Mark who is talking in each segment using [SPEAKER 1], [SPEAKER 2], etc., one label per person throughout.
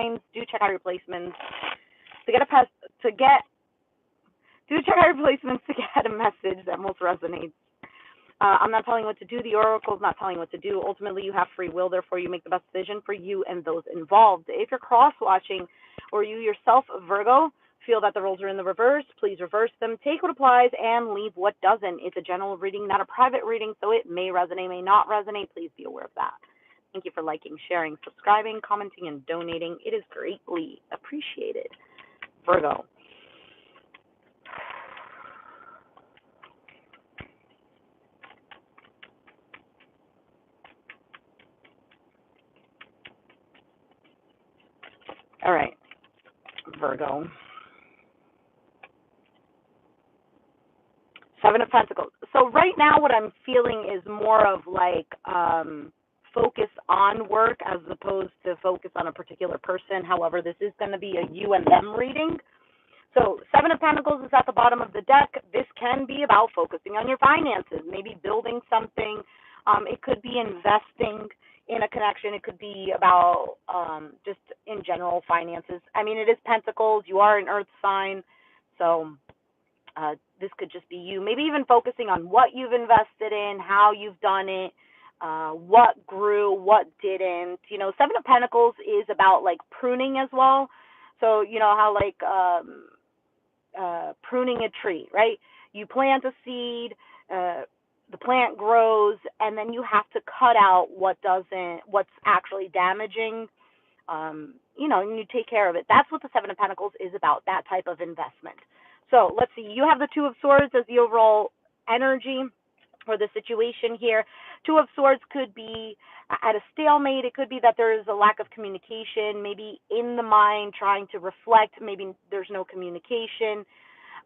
[SPEAKER 1] signs, do check out your placements do check out your placements to get a message that most resonates. I'm not telling you what to do. The oracle's not telling you what to do. Ultimately, you have free will. Therefore, you make the best decision for you and those involved. If you're cross-watching or you yourself, Virgo, feel that the roles are in the reverse, please reverse them. Take what applies and leave what doesn't. It's a general reading, not a private reading, so it may resonate, may not resonate. Please be aware of that. Thank you for liking, sharing, subscribing, commenting, and donating. It is greatly appreciated. Virgo. All right, Virgo. Seven of Pentacles. So right now what I'm feeling is more of like focus on work as opposed to focus on a particular person. However, this is going to be a you and them reading. So Seven of Pentacles is at the bottom of the deck. This can be about focusing on your finances, maybe building something. It could be investing in a connection. It could be about just in general finances. I mean, it is Pentacles. You are an earth sign. So this could just be you. Maybe even focusing on what you've invested in, how you've done it, what grew, what didn't. You know, Seven of Pentacles is about like pruning as well. So, you know how like pruning a tree, right? You plant a seed, the plant grows, and then you have to cut out what's actually damaging, you know, and you take care of it. That's what the Seven of Pentacles is about, that type of investment. So let's see, you have the Two of Swords as the overall energy or the situation here. Two of Swords could be at a stalemate. It could be that there is a lack of communication, maybe in the mind trying to reflect. Maybe there's no communication.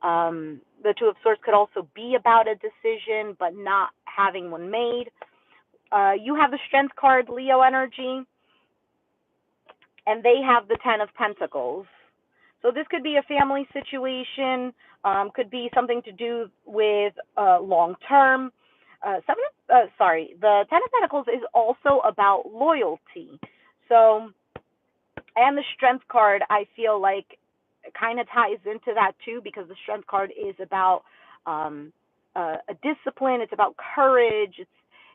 [SPEAKER 1] The Two of Swords could also be about a decision but not having one made. You have the Strength card, Leo energy, and they have the Ten of Pentacles. So this could be a family situation, could be something to do with long-term. The Ten of Pentacles is also about loyalty. So, and the Strength card, I feel like kind of ties into that too, because the Strength card is about a discipline. It's about courage.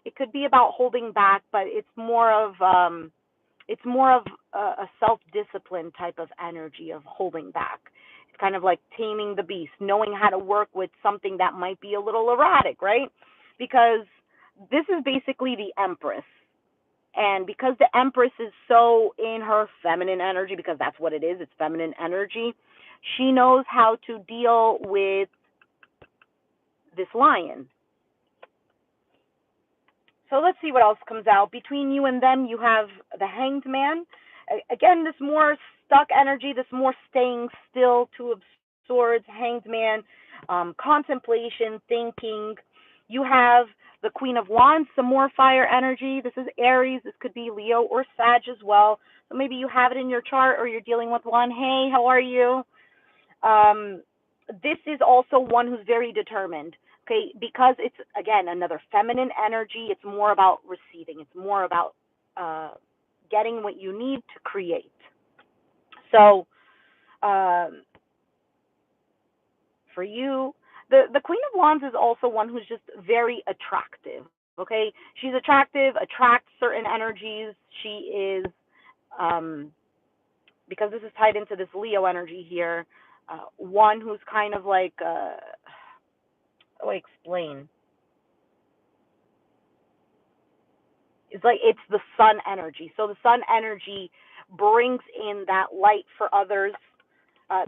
[SPEAKER 1] It could be about holding back, but it's more of a self-discipline type of energy of holding back. It's kind of like taming the beast, knowing how to work with something that might be a little erratic, right? Because this is basically the Empress. And because the Empress is so in her feminine energy, because that's what it is, it's feminine energy, she knows how to deal with this lion. So let's see what else comes out. Between you and them, you have the Hanged Man. Again, this more stuck energy, this more staying still, Two of Swords, Hanged Man, contemplation, thinking. You have the Queen of Wands, some more fire energy. This is Aries. This could be Leo or Sag as well. So maybe you have it in your chart or you're dealing with one. Hey, how are you? This is also one who's very determined. Okay, because it's, again, another feminine energy. It's more about receiving. It's more about getting what you need to create. So for you, the Queen of Wands is also one who's just very attractive. Okay, she's attractive, attracts certain energies. She is, because this is tied into this Leo energy here, one who's kind of like, how do I explain? It's like it's the sun energy. So the sun energy brings in that light for others.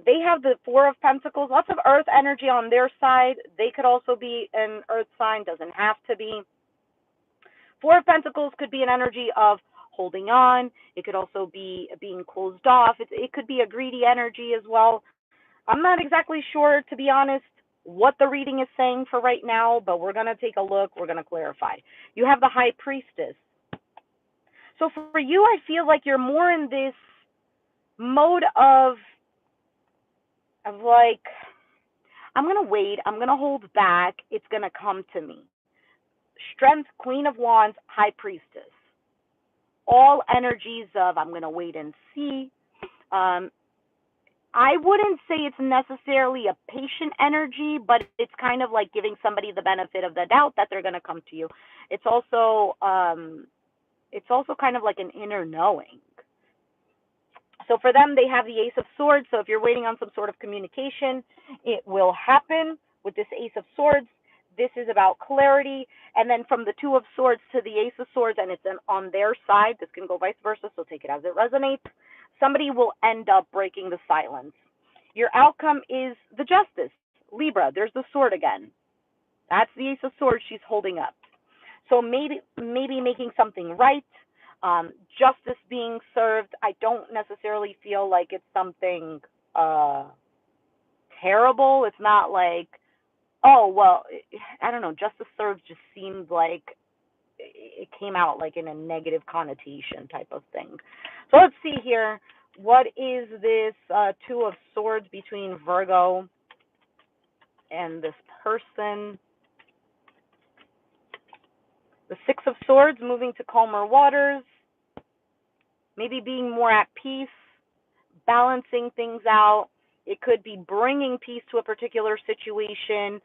[SPEAKER 1] They have the Four of Pentacles, lots of earth energy on their side. They could also be an earth sign, doesn't have to be. Four of Pentacles could be an energy of holding on. It could also be being closed off. It could be a greedy energy as well. I'm not exactly sure, to be honest, what the reading is saying for right now, but we're going to take a look. We're going to clarify. You have the High Priestess. So for you, I feel like you're more in this mode of like, I'm going to wait. I'm going to hold back. It's going to come to me. Strength, Queen of Wands, High Priestess. All energies of I'm going to wait and see. Um, I wouldn't say it's necessarily a patient energy, but it's kind of like giving somebody the benefit of the doubt that they're going to come to you. It's also it's also kind of like an inner knowing. So for them, they have the Ace of Swords. So if you're waiting on some sort of communication, it will happen with this Ace of Swords. This is about clarity. And then from the Two of Swords to the Ace of Swords, and it's on their side, this can go vice versa, so take it as it resonates. Somebody will end up breaking the silence. Your outcome is the Justice. Libra, there's the sword again. That's the Ace of Swords she's holding up. So maybe making something right, justice being served. I don't necessarily feel like it's something uh, terrible. It's not like, oh well, I don't know. Justice served just seemed like it came out like in a negative connotation type of thing. So let's see here. What is this Two of Swords between Virgo and this person? The Six of Swords, moving to calmer waters, maybe being more at peace, balancing things out. It could be bringing peace to a particular situation.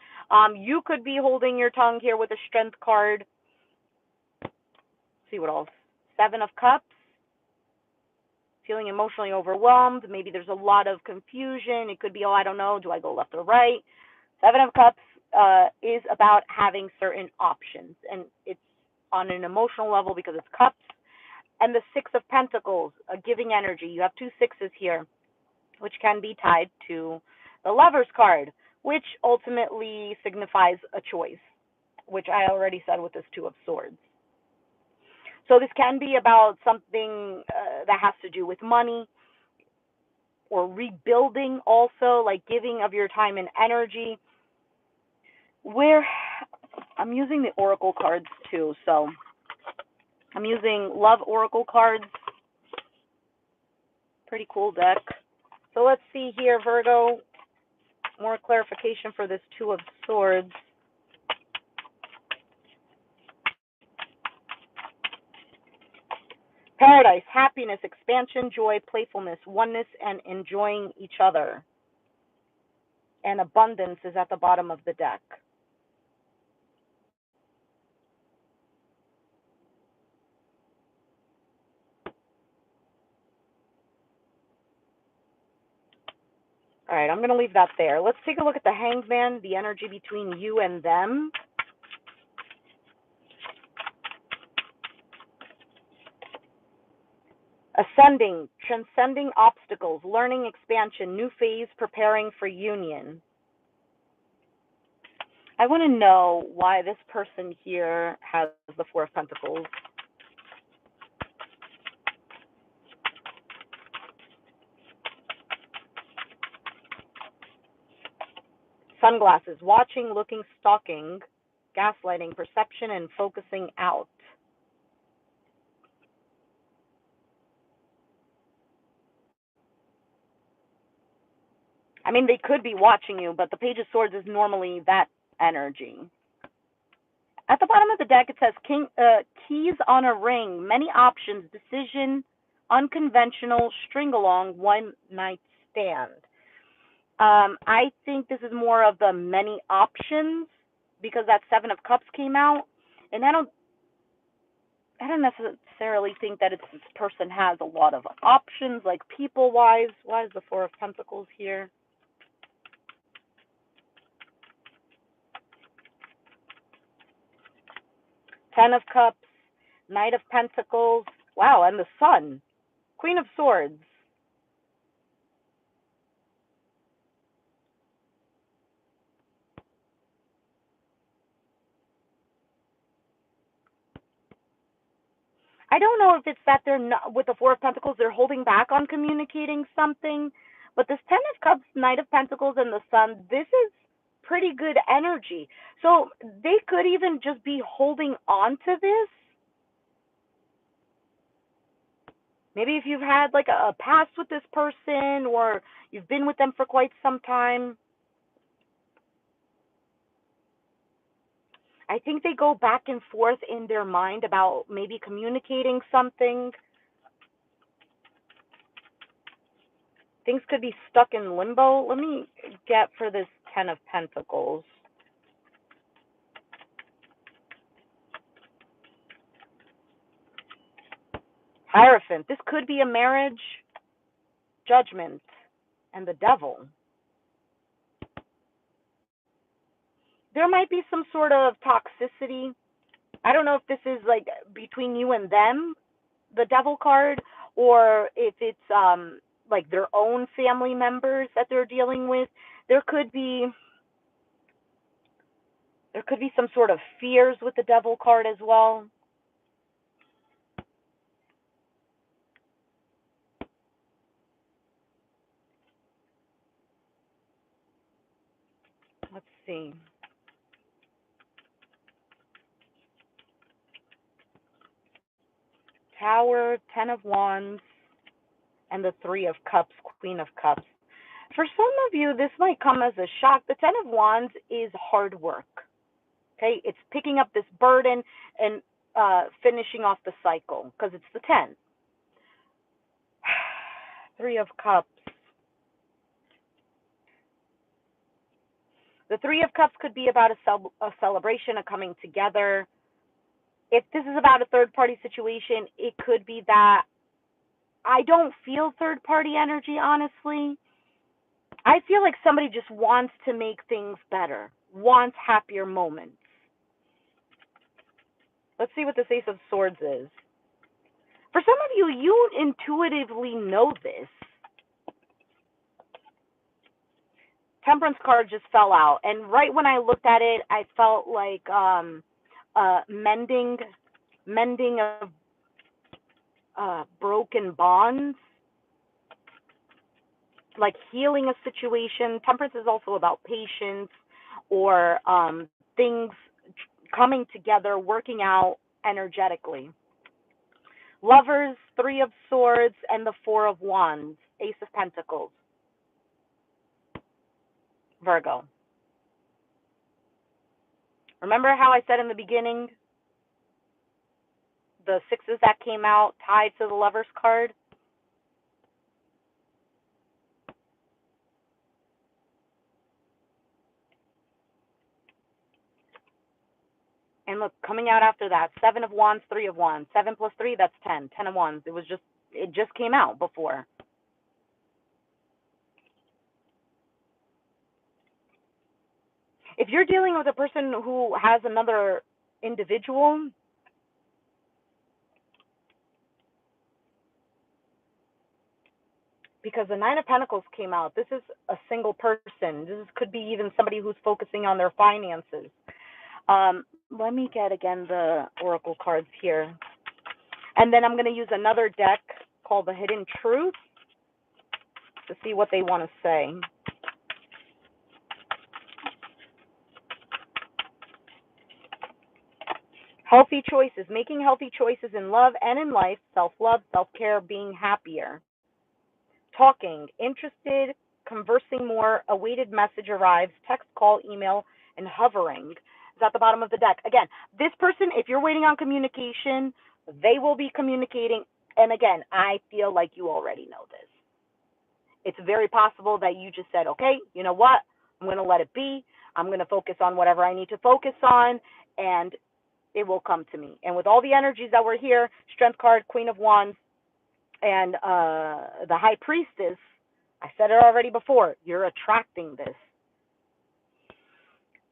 [SPEAKER 1] You could be holding your tongue here with a Strength card. Let's see what else. Seven of Cups, feeling emotionally overwhelmed. Maybe there's a lot of confusion. It could be, oh, I don't know, do I go left or right? Seven of Cups is about having certain options, and it's on an emotional level because it's cups. And the Six of Pentacles, a giving energy. You have two sixes here, which can be tied to the Lover's card, which ultimately signifies a choice, which I already said with this Two of Swords. So this can be about something that has to do with money or rebuilding also, like giving of your time and energy. Where I'm using the Oracle cards too, so I'm using Love Oracle cards. Pretty cool deck. So let's see here, Virgo. More clarification for this Two of Swords. Paradise, happiness, expansion, joy, playfulness, oneness, and enjoying each other. And abundance is at the bottom of the deck. All right, I'm going to leave that there. Let's take a look at the Hanged Man, the energy between you and them. Ascending, transcending obstacles, learning expansion, new phase, preparing for union. I want to know why this person here has the Four of Pentacles. Sunglasses, watching, looking, stalking, gaslighting, perception, and focusing out. I mean, they could be watching you, but the Page of Swords is normally that energy. At the bottom of the deck, it says keys on a ring, many options, decision, unconventional, string along, one night stand. I think this is more of the many options because that Seven of Cups came out, and I don't necessarily think that this person has a lot of options, like people wise. Why is the Four of Pentacles here? Ten of Cups, Knight of Pentacles. Wow, and the Sun. Queen of Swords. I don't know if it's that they're not, with the Four of Pentacles, they're holding back on communicating something. But this Ten of Cups, Knight of Pentacles, and the Sun, this is pretty good energy. So they could even just be holding on to this. Maybe if you've had like a past with this person or you've been with them for quite some time. I think they go back and forth in their mind about maybe communicating something. Things could be stuck in limbo. Let me get for this Ten of Pentacles. Hierophant. This could be a marriage, Judgment, and the Devil. There might be some sort of toxicity. I don't know if this is like between you and them, the Devil card, or if it's like their own family members that they're dealing with. There could be some sort of fears with the Devil card as well. Let's see. Tower, Ten of Wands, and the Three of Cups, Queen of Cups. For some of you, this might come as a shock. The Ten of Wands is hard work. Okay, it's picking up this burden and finishing off the cycle because it's the 10. Three of Cups. The Three of Cups could be about a celebration, a coming together. If this is about a third-party situation, it could be that I don't feel third-party energy, honestly. I feel like somebody just wants to make things better, wants happier moments. Let's see what this Ace of Swords is. For some of you, you intuitively know this. Temperance card just fell out, and right when I looked at it, I felt like mending of broken bonds, like healing a situation. Temperance is also about patience or things coming together, working out energetically. Lovers, Three of Swords, and the Four of Wands, Ace of Pentacles. Virgo. Remember how I said in the beginning, the sixes that came out tied to the Lovers card? And look, coming out after that, Seven of Wands, Three of Wands. 7 plus 3, that's 10. 10 of Wands. It just came out before. If you're dealing with a person who has another individual, because the Nine of Pentacles came out, this is a single person. This could be even somebody who's focusing on their finances. Let me get again the oracle cards here. And then I'm going to use another deck called the Hidden Truth to see what they want to say. Healthy choices, making healthy choices in love and in life, self-love, self-care, being happier. Talking, interested, conversing more, awaited message arrives, text, call, email, and hovering is at the bottom of the deck. Again, this person, if you're waiting on communication, they will be communicating. And again, I feel like you already know this. It's very possible that you just said, okay, you know what? I'm going to let it be. I'm going to focus on whatever I need to focus on, and it will come to me. And with all the energies that were here, Strength card, Queen of Wands, and the High Priestess, I said it already before, you're attracting this.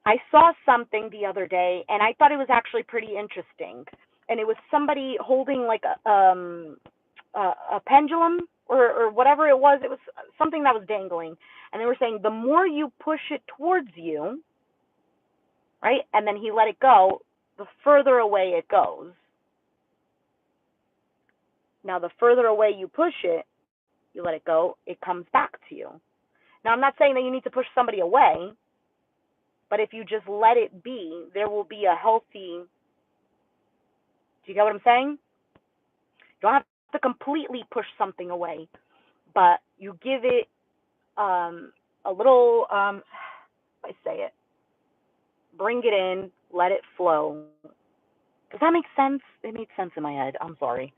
[SPEAKER 1] I saw something the other day, and I thought it was actually pretty interesting. And it was somebody holding like a pendulum or whatever it was. It was something that was dangling. And they were saying the more you push it towards you, right, and then he let it go, the further away it goes. Now, the further away you push it, you let it go, it comes back to you. Now, I'm not saying that you need to push somebody away, but if you just let it be, there will be a healthy, do you get what I'm saying? You don't have to completely push something away, but you give it a little, I say it, bring it in, let it flow. Does that make sense? It made sense in my head. I'm sorry.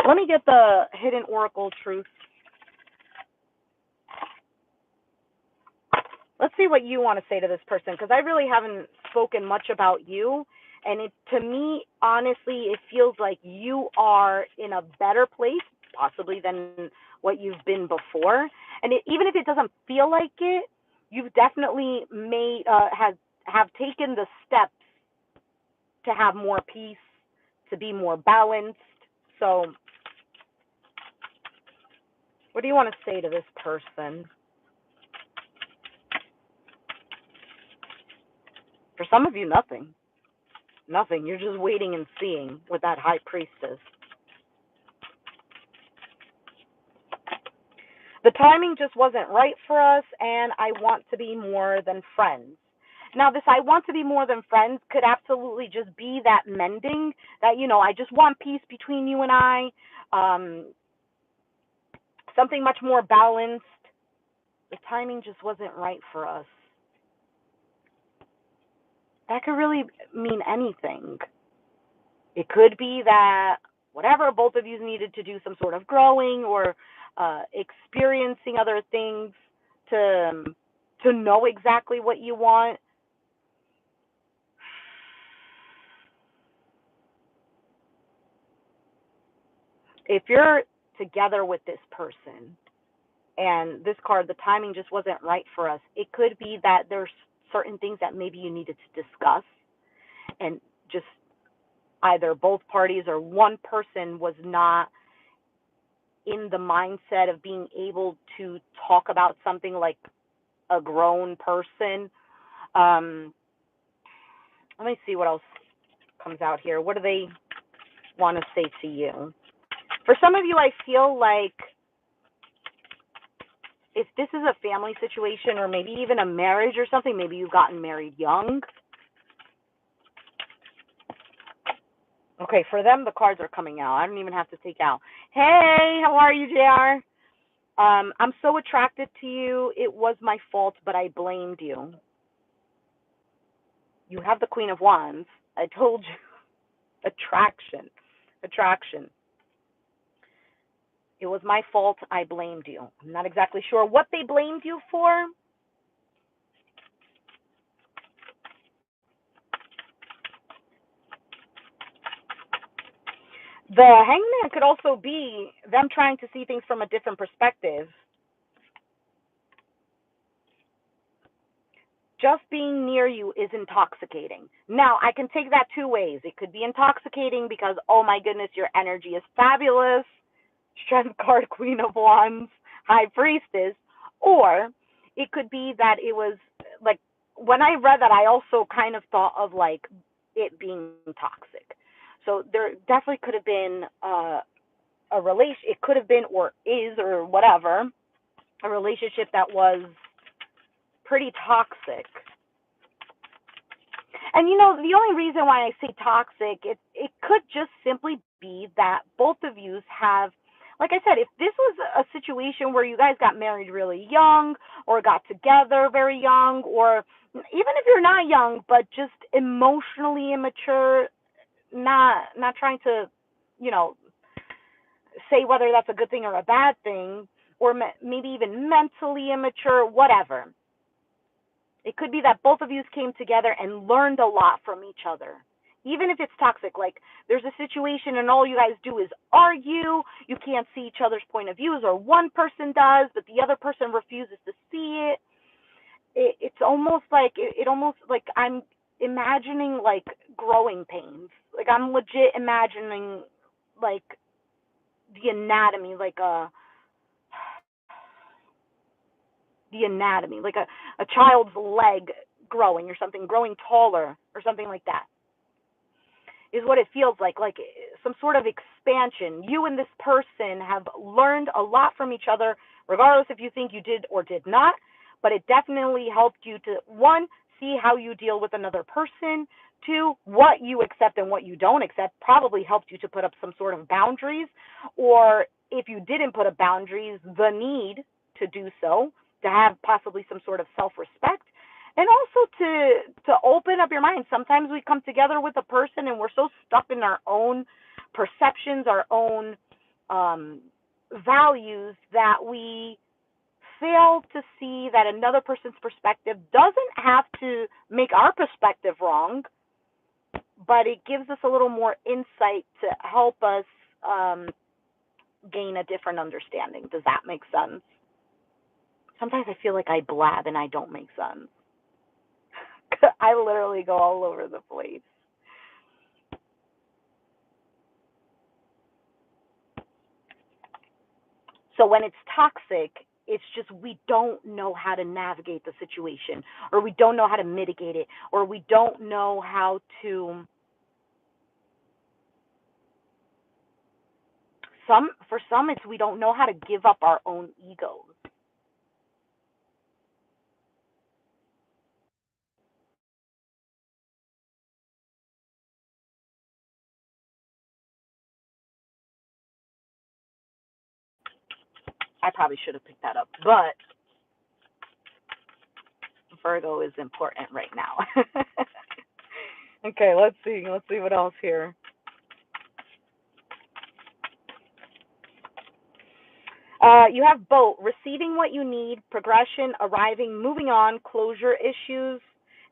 [SPEAKER 1] Let me get the Hidden Oracle Truth. Let's see what you want to say to this person, because I really haven't spoken much about you. And to me, honestly, it feels like you are in a better place, possibly than what you've been before. And even if it doesn't feel like it, you've definitely have taken the steps to have more peace, to be more balanced. So, what do you want to say to this person? For some of you, nothing. Nothing. You're just waiting and seeing with that high priestess. The timing just wasn't right for us, and I want to be more than friends. Now, this I want to be more than friends could absolutely just be that mending, that, I just want peace between you and I, something much more balanced. The timing just wasn't right for us. That could really mean anything. It could be that whatever, both of you needed to do some sort of growing or experiencing other things to know exactly what you want. If you're together with this person and this card, the timing just wasn't right for us, it could be that there's certain things that maybe you needed to discuss, and just either both parties or one person was not in the mindset of being able to talk about something like a grown person. Let me see what else comes out here. What do they want to say to you? For some of you, I feel like if this is a family situation or maybe even a marriage or something, maybe you've gotten married young. Okay, for them, the cards are coming out. I don't even have to take out. Hey, how are you, JR? I'm so attracted to you. It was my fault, but I blamed you. You have the Queen of Wands. I told you. Attraction. Attraction. It was my fault. I blamed you. I'm not exactly sure what they blamed you for. The Hangman could also be them trying to see things from a different perspective. Just being near you is intoxicating. Now, I can take that two ways. It could be intoxicating because, oh my goodness, your energy is fabulous. Strength card, Queen of Wands, High Priestess. Or it could be that it was like, when I read that, I also kind of thought of like it being toxic. So there definitely could have been a relation. It could have been, or is, or whatever, a relationship that was pretty toxic. And the only reason why I say toxic, it could just simply be that both of you have, like I said, if this was a situation where you guys got married really young or got together very young, or even if you're not young but just emotionally immature, not trying to, say whether that's a good thing or a bad thing, or maybe even mentally immature, whatever. It could be that both of you came together and learned a lot from each other. Even if it's toxic, like there's a situation and all you guys do is argue, you can't see each other's point of views, or one person does, but the other person refuses to see it. It's almost like, it almost like I'm imagining like growing pains. Like I'm legit imagining like the anatomy, like a child's leg growing or something, growing taller or something like that, is what it feels like some sort of expansion. You and this person have learned a lot from each other, regardless if you think you did or did not, but it definitely helped you to, one, see how you deal with another person, two, what you accept and what you don't accept, probably helped you to put up some sort of boundaries, or if you didn't put up boundaries, the need to do so, to have possibly some sort of self-respect, and also to open up your mind. Sometimes we come together with a person and we're so stuck in our own perceptions, our own values, that we fail to see that another person's perspective doesn't have to make our perspective wrong, but it gives us a little more insight to help us gain a different understanding. Does that make sense? Sometimes I feel like I blab and I don't make sense. I literally go all over the place. So when it's toxic, it's just we don't know how to navigate the situation, or we don't know how to mitigate it, or we don't know how to some it's we don't know how to give up our own egos. I probably should have picked that up, but Virgo is important right now. Okay, let's see. Let's see what else here. You have both receiving what you need, progression, arriving, moving on, closure issues,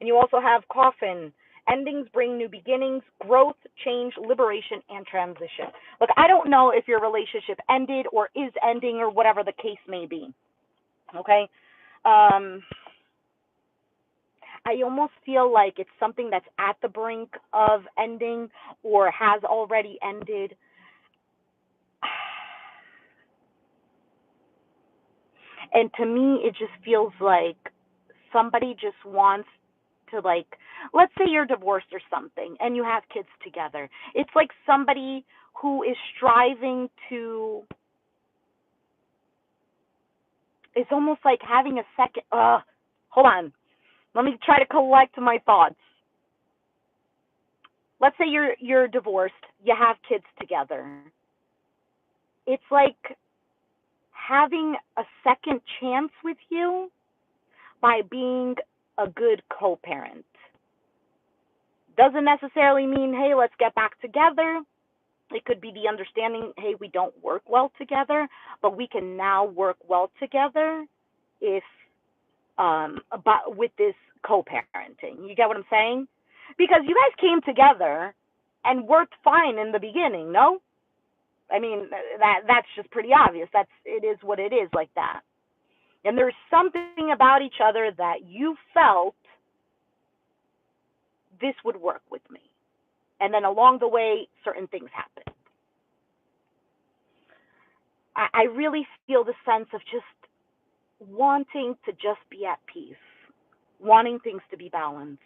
[SPEAKER 1] and you also have coffin. Endings bring new beginnings, growth, change, liberation, and transition. Look, I don't know if your relationship ended or is ending or whatever the case may be. Okay? Um, I almost feel like it's something that's at the brink of ending or has already ended. And to me, it just feels like somebody just wants to, like, let's say you're divorced or something and you have kids together. It's like somebody who is striving to, it's almost like having a second, hold on. Let me try to collect my thoughts. Let's say you're divorced, you have kids together. It's like having a second chance with you by being a good co-parent. Doesn't necessarily mean, hey, let's get back together. It could be the understanding, hey, we don't work well together, but we can now work well together if but with this co-parenting. You get what I'm saying? Because you guys came together and worked fine in the beginning, no? I mean, that's just pretty obvious. It is what it is like that. And there's something about each other that you felt this would work with me. And then along the way, certain things happen. I really feel the sense of just wanting to just be at peace, wanting things to be balanced.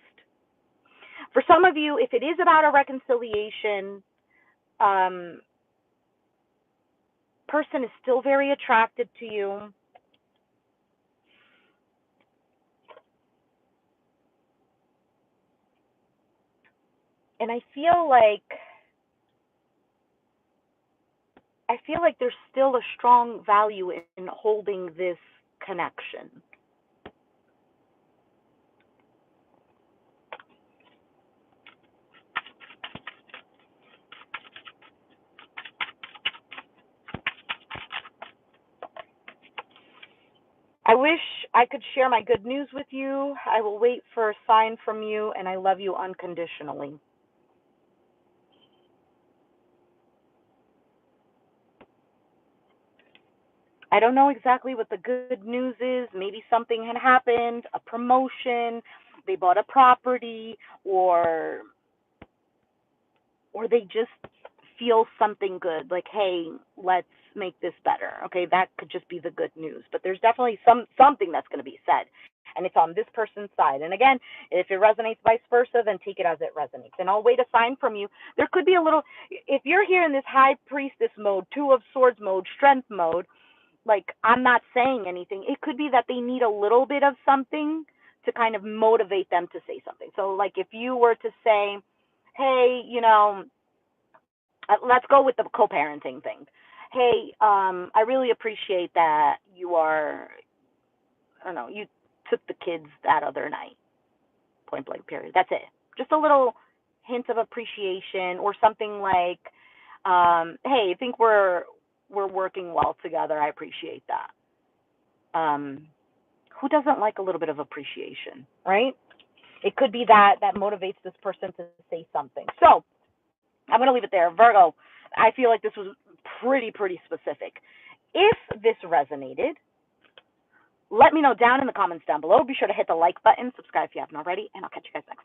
[SPEAKER 1] For some of you, if it is about a reconciliation, um, person is still very attracted to you. And I feel like there's still a strong value in holding this connection. I wish I could share my good news with you. I will wait for a sign from you, and I love you unconditionally. I don't know exactly what the good news is. Maybe something had happened, a promotion, they bought a property, or they just feel something good, like, hey, let's make this better. Okay, that could just be the good news. But there's definitely something that's going to be said. And it's on this person's side. And again, if it resonates vice versa, then take it as it resonates. And I'll wait a sign from you. There could be a little, if you're here in this high priestess mode, two of swords mode, strength mode, like I'm not saying anything. It could be that they need a little bit of something to kind of motivate them to say something. So like if you were to say, hey, let's go with the co-parenting thing. Hey, I really appreciate that you are, I don't know, you took the kids that other night. Point blank. Period. That's it. Just a little hint of appreciation or something like, hey, I think we're working well together. I appreciate that. Who doesn't like a little bit of appreciation, right? It could be that motivates this person to say something. So I'm going to leave it there. Virgo, I feel like this was pretty specific. If this resonated, let me know down in the comments down below. Be sure to hit the like button, subscribe if you haven't already, and I'll catch you guys next time.